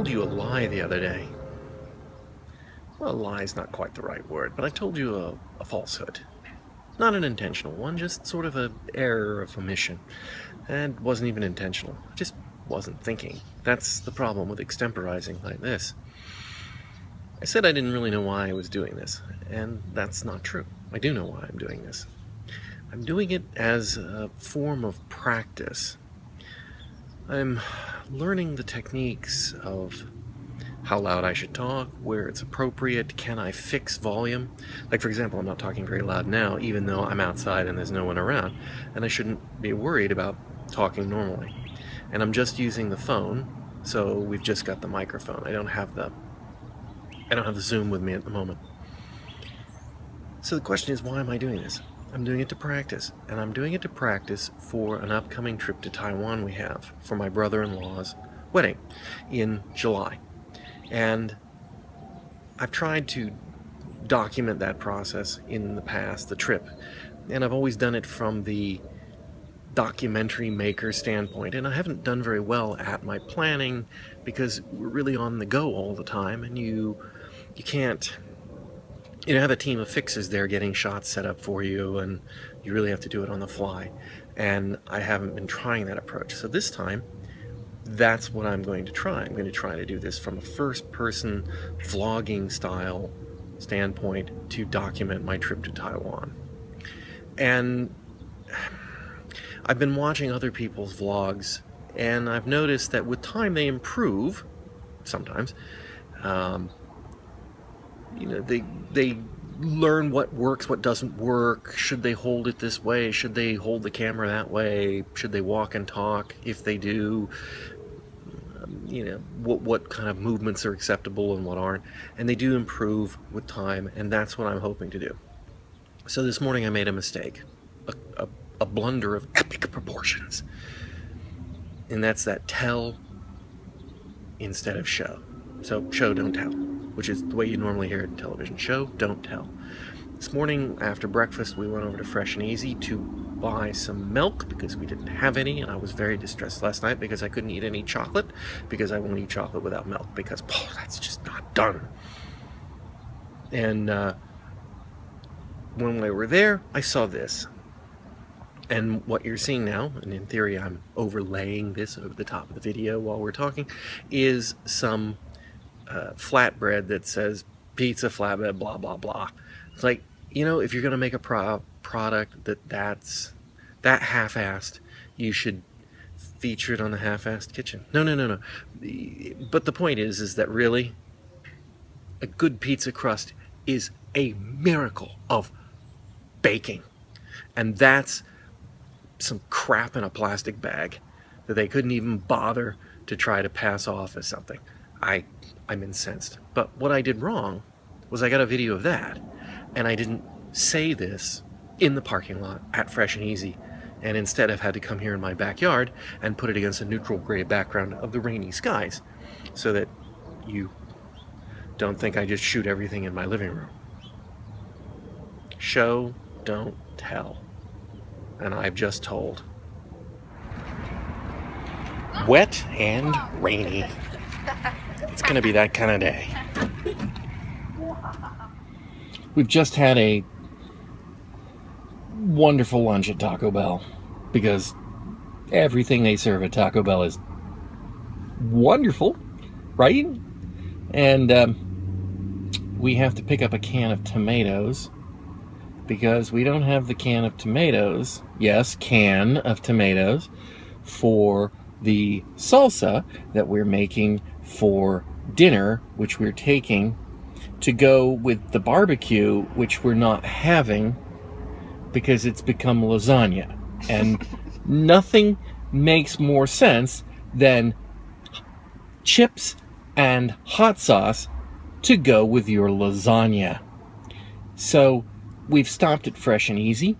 told you a lie the other day. Well, a lie is not quite the right word, but I told you a falsehood. Not an intentional one, just sort of an error of omission. And wasn't even intentional. I just wasn't thinking. That's the problem with extemporizing like this. I said I didn't really know why I was doing this, and that's not true. I do know why I'm doing this. I'm doing it as a form of practice. I'm learning the techniques of how loud I should talk, where it's appropriate, can I fix volume? Like, for example, I'm not talking very loud now, even though I'm outside and there's no one around, and I shouldn't be worried about talking normally. And I'm just using the phone, so we've just got the microphone. I don't have the Zoom with me at the moment. So the question is, why am I doing this? I'm doing it to practice, and I'm doing it to practice for an upcoming trip to Taiwan we have for my brother-in-law's wedding in July. And I've tried to document that process in the past, the trip, and I've always done it from the documentary maker standpoint, and I haven't done very well at my planning because we're really on the go all the time, and you can't have a team of fixers there getting shots set up for you, and you really have to do it on the fly. And I haven't been trying that approach. So this time, that's what I'm going to try. I'm going to try to do this from a first-person vlogging style standpoint to document my trip to Taiwan. And I've been watching other people's vlogs, and I've noticed that with time they improve, sometimes. They learn what works, what doesn't work. Should they hold it this way? Should they hold the camera that way? Should they walk and talk? If they do, what kind of movements are acceptable and what aren't. And they do improve with time, and that's what I'm hoping to do. So this morning I made a mistake, a blunder of epic proportions. And that's that tell instead of show. So show, don't tell, which is the way you normally hear it in television. Show, don't tell. This morning after breakfast we went over to Fresh and Easy to buy some milk because we didn't have any, and I was very distressed last night because I couldn't eat any chocolate, because I won't eat chocolate without milk, because that's just not done. And when we were there, I saw this. And what you're seeing now, and in theory I'm overlaying this over the top of the video while we're talking, is some flatbread that says pizza flatbread blah blah blah. It's like, if you're going to make a product that's that half-assed, you should feature it on the half-assed kitchen. No. But the point is that really a good pizza crust is a miracle of baking, and that's some crap in a plastic bag that they couldn't even bother to try to pass off as something. I'm incensed. But what I did wrong was I got a video of that, and I didn't say this in the parking lot at Fresh and Easy, and instead I've had to come here in my backyard and put it against a neutral gray background of the rainy skies so that you don't think I just shoot everything in my living room. Show, don't tell. And I've just told. Wet and rainy. It's going to be that kind of day. We've just had a wonderful lunch at Taco Bell, because everything they serve at Taco Bell is wonderful, right? And we have to pick up a can of tomatoes because we don't have the can of tomatoes, yes, can of tomatoes, for the salsa that we're making for dinner, which we're taking to go with the barbecue, which we're not having because it's become lasagna. And nothing makes more sense than chips and hot sauce to go with your lasagna. So we've stopped at Fresh and Easy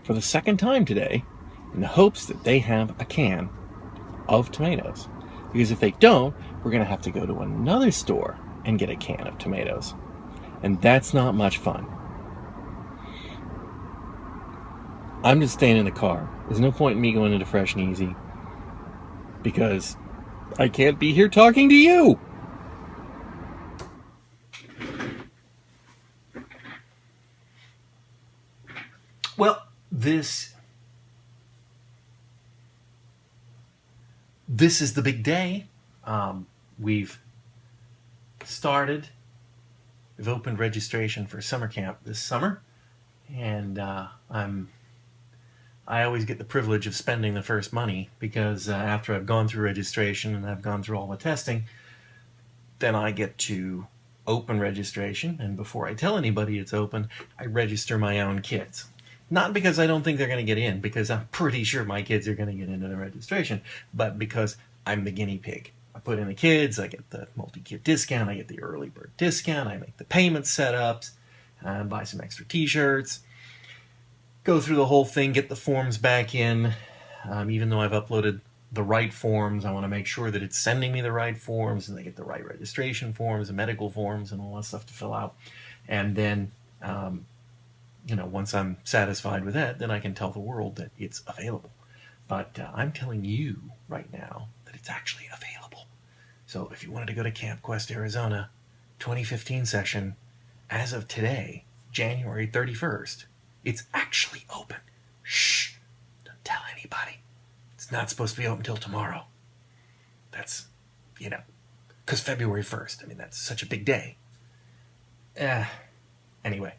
for the second time today in the hopes that they have a can of tomatoes. Because if they don't, we're going to have to go to another store and get a can of tomatoes. And that's not much fun. I'm just staying in the car. There's no point in me going into Fresh and Easy because I can't be here talking to you. Well, this is the big day. We've started. We've opened registration for summer camp this summer, and I always get the privilege of spending the first money because after I've gone through registration and I've gone through all the testing, then I get to open registration, and before I tell anybody it's open, I register my own kids. Not because I don't think they're going to get in, because I'm pretty sure my kids are going to get into the registration, but because I'm the guinea pig. I put in the kids, I get the multi-kid discount, I get the early bird discount, I make the payment setups, buy some extra t-shirts, go through the whole thing, get the forms back in. Even though I've uploaded the right forms, I want to make sure that it's sending me the right forms and they get the right registration forms and medical forms and all that stuff to fill out. And then, once I'm satisfied with that, then I can tell the world that it's available. But I'm telling you right now that it's actually available. So if you wanted to go to Camp Quest, Arizona, 2015 session, as of today, January 31st, it's actually open. Shh, don't tell anybody. It's not supposed to be open until tomorrow. That's, because February 1st, that's such a big day. Anyway,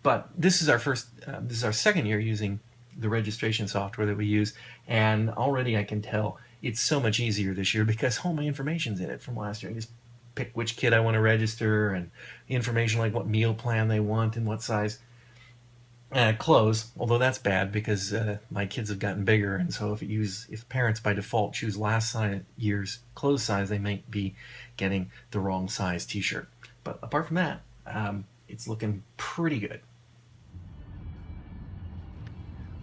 but this is our second year using the registration software that we use, and already I can tell it's so much easier this year because all my information's in it from last year. I just pick which kid I want to register and information like what meal plan they want and what size clothes, although that's bad because my kids have gotten bigger, and so if parents by default choose last year's clothes size, they might be getting the wrong size t-shirt. But apart from that, it's looking pretty good.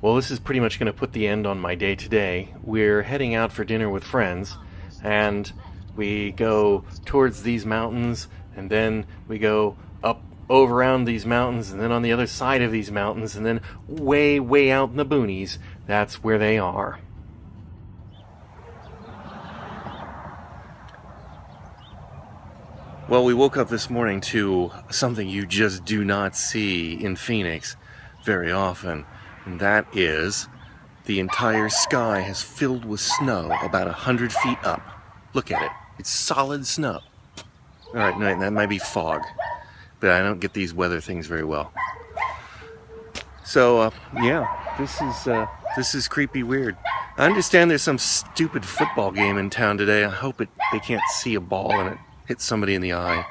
Well, this is pretty much going to put the end on my day today. We're heading out for dinner with friends, and we go towards these mountains, and then we go up over around these mountains, and then on the other side of these mountains, and then way, way out in the boonies, that's where they are. Well, we woke up this morning to something you just do not see in Phoenix very often, and that is the entire sky has filled with snow about 100 feet up. Look at it. It's solid snow. All right, no, that might be fog, but I don't get these weather things very well. So, this is creepy weird. I understand there's some stupid football game in town today. I hope they can't see a ball and it hits somebody in the eye.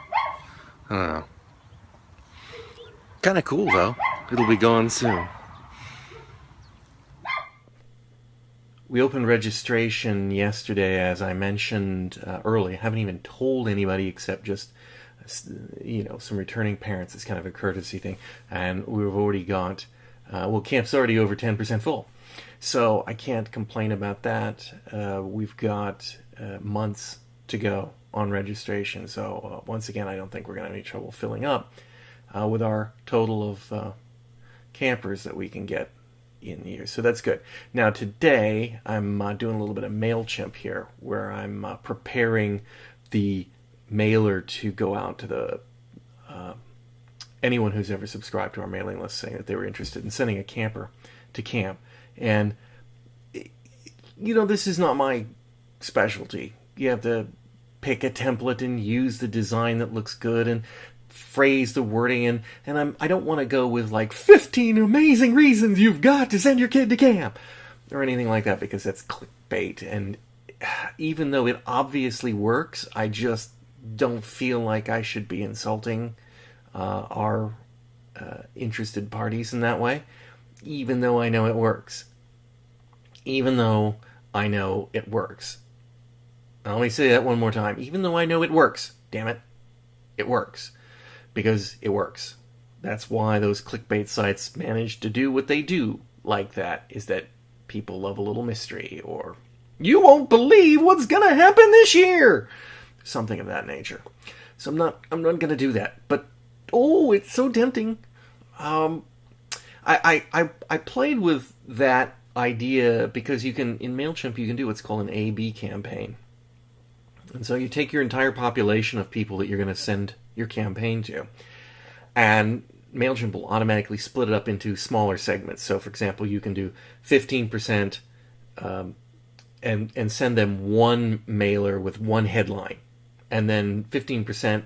I don't know. Kind of cool, though. It'll be gone soon. We opened registration yesterday, as I mentioned early. I haven't even told anybody except just some returning parents. It's kind of a courtesy thing. And we've already got, camp's already over 10% full. So I can't complain about that. We've got months to go on registration. So once again, I don't think we're going to have any trouble filling up with our total of campers that we can get in the year. So that's good. Now today, I'm doing a little bit of MailChimp here, where I'm preparing the mailer to go out to the anyone who's ever subscribed to our mailing list, saying that they were interested in sending a camper to camp. And this is not my specialty. You have to pick a template and use the design that looks good and phrase the wording, and I don't want to go with like 15 amazing reasons you've got to send your kid to camp or anything like that, because that's clickbait. And even though it obviously works, I just don't feel like I should be insulting our interested parties in that way, even though I know it works. Even though I know it works. Now, let me say that one more time. Even though I know it works. Damn it. It works. Because it works. That's why those clickbait sites manage to do what they do like that, is that people love a little mystery, or you won't believe what's gonna happen this year, something of that nature. So I'm not gonna do that. But it's so tempting. I played with that idea because you can, in MailChimp, you can do what's called an A/B campaign. And so you take your entire population of people that you're going to send your campaign to, and MailChimp will automatically split it up into smaller segments. So, for example, you can do 15% and send them one mailer with one headline, and then 15%,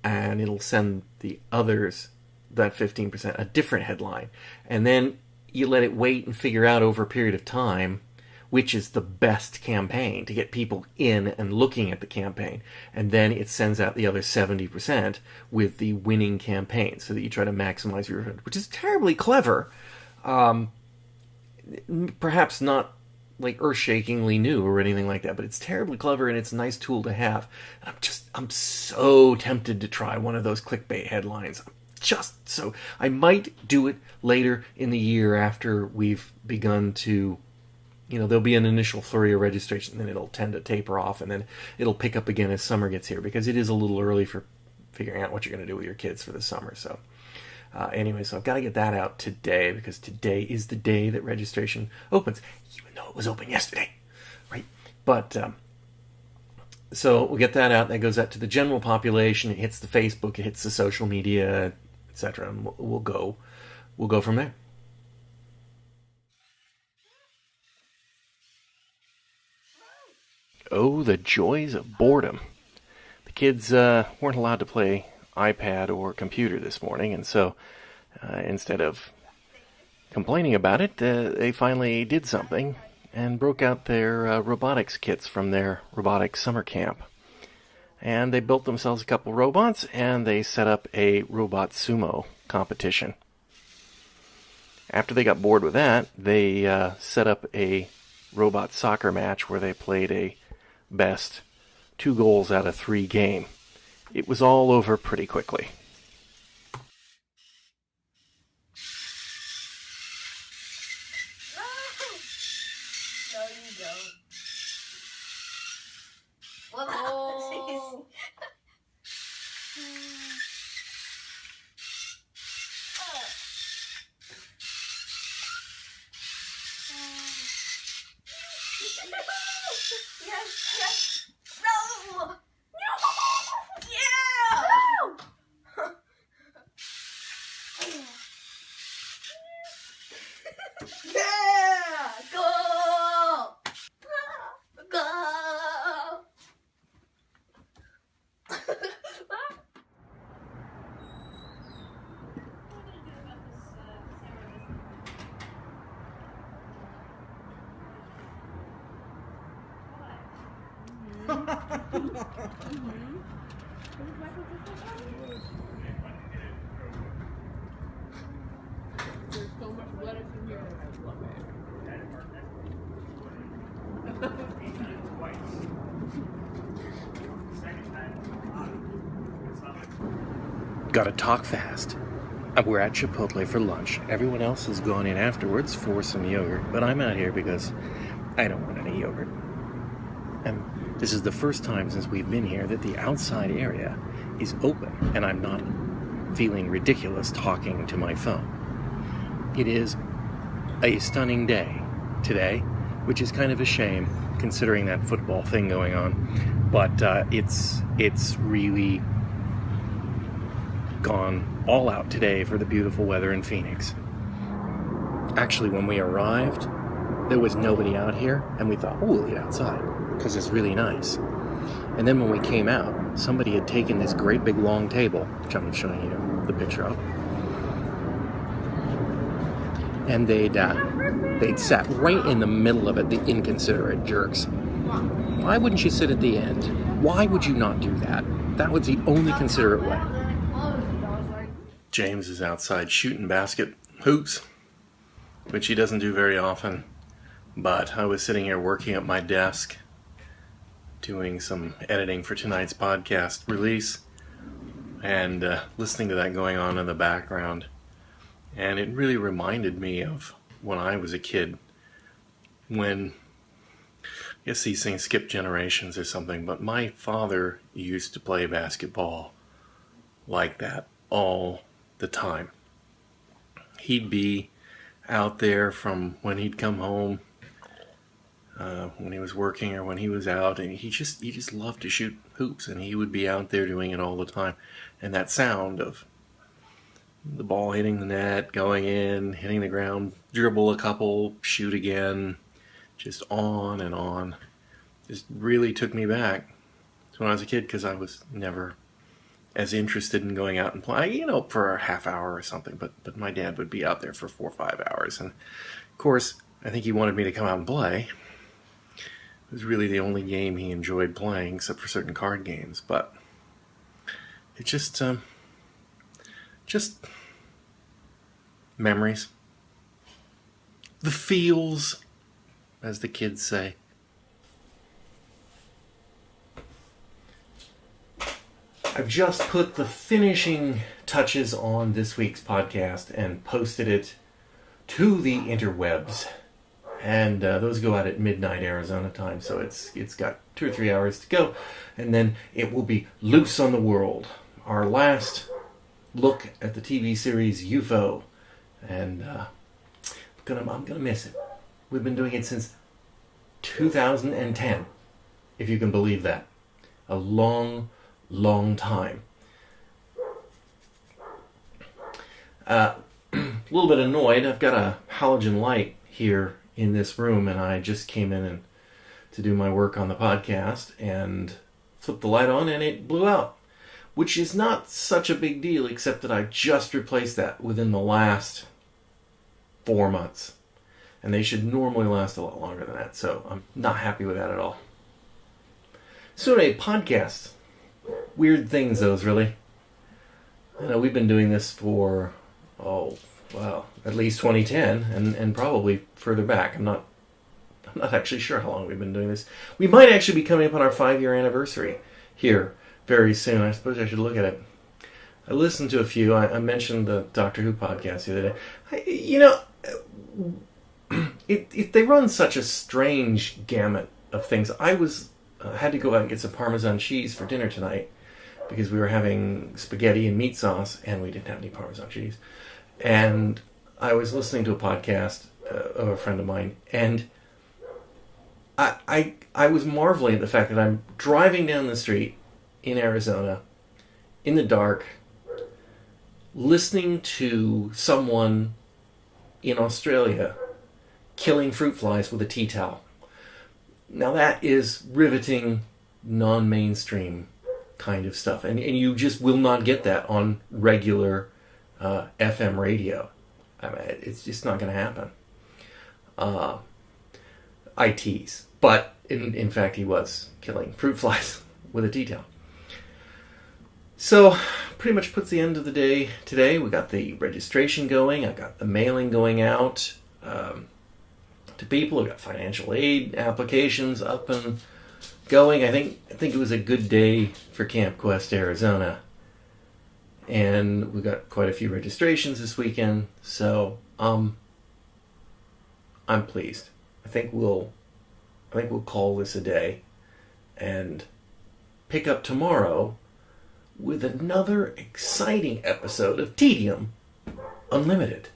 and it'll send the others, that 15%, a different headline. And then you let it wait and figure out over a period of time which is the best campaign to get people in and looking at the campaign. And then it sends out the other 70% with the winning campaign so that you try to maximize your return, which is terribly clever. Perhaps not like earth-shakingly new or anything like that, but it's terribly clever and it's a nice tool to have. And I'm so tempted to try one of those clickbait headlines. Just so I might do it later in the year after we've begun to, there'll be an initial flurry of registration, then it'll tend to taper off, and then it'll pick up again as summer gets here, because it is a little early for figuring out what you're going to do with your kids for the summer. So anyway, so I've got to get that out today, because today is the day that registration opens, even though it was open yesterday, right? But so we'll get that out. That goes out to the general population. It hits the Facebook, it hits the social media, etc., and we'll go from there. Oh, the joys of boredom. The kids weren't allowed to play iPad or computer this morning, and so instead of complaining about it, they finally did something and broke out their robotics kits from their robotics summer camp. And they built themselves a couple robots, and they set up a robot sumo competition. After they got bored with that, they set up a robot soccer match where they played a best 2 goals out of 3 game. It was all over pretty quickly. No, you don't. Well, oh. Yes. No. No. Yeah. No. Yeah. Go. Go. There's so much lettuce in here. I love it. Gotta talk fast. We're at Chipotle for lunch. Everyone else has gone in afterwards for some yogurt, but I'm out here because I don't want any yogurt. And this is the first time since we've been here that the outside area is open, and I'm not feeling ridiculous talking to my phone. It is a stunning day today, which is kind of a shame considering that football thing going on, but it's really gone all out today for the beautiful weather in Phoenix. Actually, when we arrived, there was nobody out here, and we thought, oh, we'll eat outside because it's really nice. And then when we came out, somebody had taken this great big long table, which I'm showing you the picture of, and they'd sat right in the middle of it, the inconsiderate jerks. Why wouldn't you sit at the end? Why would you not do that? That was the only considerate way. James is outside shooting basket hoops, which he doesn't do very often. But I was sitting here working at my desk, doing some editing for tonight's podcast release, and listening to that going on in the background. And it really reminded me of when I was a kid, when, I guess these things skip generations or something, but my father used to play basketball like that all the time. He'd be out there from when he'd come home when he was working or when he was out, and he just loved to shoot hoops, and he would be out there doing it all the time. And that sound of the ball hitting the net, going in, hitting the ground, dribble a couple, shoot again, just on and on, just really took me back to when I was a kid, because I was never as interested in going out and playing, for a half hour or something. But my dad would be out there for 4 or 5 hours, and of course, I think he wanted me to come out and play. It was really the only game he enjoyed playing, except for certain card games. But it just memories, the feels, as the kids say. I've just put the finishing touches on this week's podcast and posted it to the interwebs. And those go out at midnight Arizona time, so it's got 2 or 3 hours to go. And then it will be loose on the world. Our last look at the TV series UFO. And I'm gonna miss it. We've been doing it since 2010, if you can believe that. A long time. A little bit annoyed. I've got a halogen light here in this room, and I just came in to do my work on the podcast and flipped the light on, and it blew out, which is not such a big deal, except that I just replaced that within the last 4 months, and they should normally last a lot longer than that, so I'm not happy with that at all. So anyway, podcasts. Weird things, those, really. We've been doing this for, at least 2010, and probably further back. I'm not actually sure how long we've been doing this. We might actually be coming up on our 5-year anniversary here very soon. I suppose I should look at it. I listened to a few. I mentioned the Doctor Who podcast the other day. They run such a strange gamut of things. I had to go out and get some Parmesan cheese for dinner tonight because we were having spaghetti and meat sauce, and we didn't have any Parmesan cheese. And I was listening to a podcast of a friend of mine, and I was marveling at the fact that I'm driving down the street in Arizona in the dark, listening to someone in Australia killing fruit flies with a tea towel. Now that is riveting, non-mainstream kind of stuff. And you just will not get that on regular FM radio. I mean, it's just not going to happen. I tease. But in fact, he was killing fruit flies with a tea towel. So, pretty much puts the end of the day today. We got the registration going. I got the mailing going out to people. We got financial aid applications up and going. I think it was a good day for Camp Quest Arizona, and we got quite a few registrations this weekend. So I'm pleased. I think we'll call this a day and pick up tomorrow with another exciting episode of Tedium Unlimited.